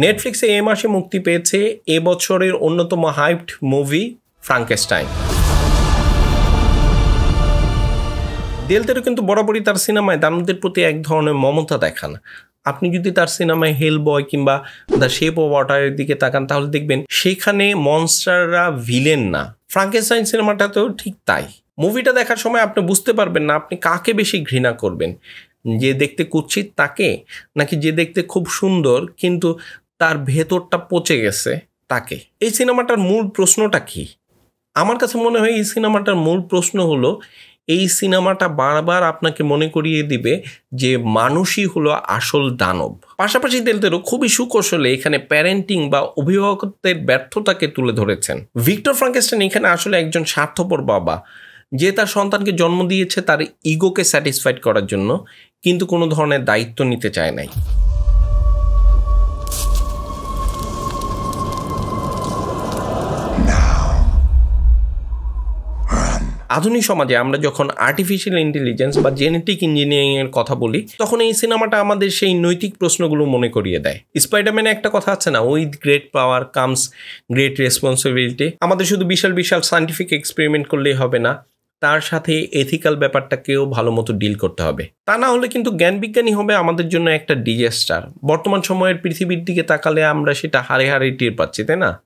নেটফ্লিক্সে এই মাসে মুক্তি পেয়েছে এবছরের অন্যতম হাইপড মুভি ফ্রাঙ্কেনস্টাইন। দেল তেরো কিন্তু বরাবরই তার সিনেমায় দানবদের প্রতি এক ধরনের মমতা দেখান। আপনি যদি তার সিনেমায় হেল বয় কিংবা দ্য শেপ অফ ওয়াটারের দিকে তাকান তাহলে দেখবেন সেখানে মনস্টাররা ভিলেন না। ফ্রাঙ্কেনস্টাইন সিনেমাটাতেও ঠিক তাই। মুভিটা দেখার সময় আপনি বুঝতে পারবেন না আপনি কাকে বেশি ঘৃণা করবেন, যে দেখতে কুৎসিত তাকে, নাকি যে দেখতে খুব সুন্দর কিন্তু তার ভেতরটা পচে গেছে তাকে। এই সিনেমাটার মূল প্রশ্নটা কি? আমার কাছে মনে হয় এই সিনেমাটার মূল প্রশ্ন হলো, এই সিনেমাটা বারবার আপনাকে মনে করিয়ে দিবে যে মানুষই হলো আসল দানব। পাশাপাশি দেল তেরো খুবই সুকৌশলে এখানে প্যারেন্টিং বা অভিভাবকত্বের ব্যর্থতাকে তুলে ধরেছেন। ভিক্টর ফ্রাঙ্কেনস্টাইন এখানে আসলে একজন স্বার্থপর বাবা, যে তার সন্তানকে জন্ম দিয়েছে তার ইগোকে স্যাটিসফাইড করার জন্য, কিন্তু কোনো ধরনের দায়িত্ব নিতে চায় নাই। আধুনিক সমাজে আমরা যখন আর্টিফিশিয়াল ইন্টেলিজেন্স বা জেনেটিক ইঞ্জিনিয়ারিং এর কথা বলি, তখন এই সিনেমাটা আমাদের সেই নৈতিক প্রশ্নগুলো মনে করিয়ে দেয়। স্পাইডারম্যানে একটা কথা আছে না, with great power comes great responsibility. আমাদের শুধু বিশাল বিশাল সায়েন্টিফিক এক্সপেরিমেন্ট করলেই হবে না, তার সাথে এথিক্যাল ব্যাপারটাকেও ভালো মতো ডিল করতে হবে। তা না হলে কিন্তু জ্ঞান বিজ্ঞানী হবে আমাদের জন্য একটা ডিজাস্টার। বর্তমান সময়ের পৃথিবীর দিকে তাকালে আমরা সেটা হারে হারে টের পাচ্ছি, তাই না?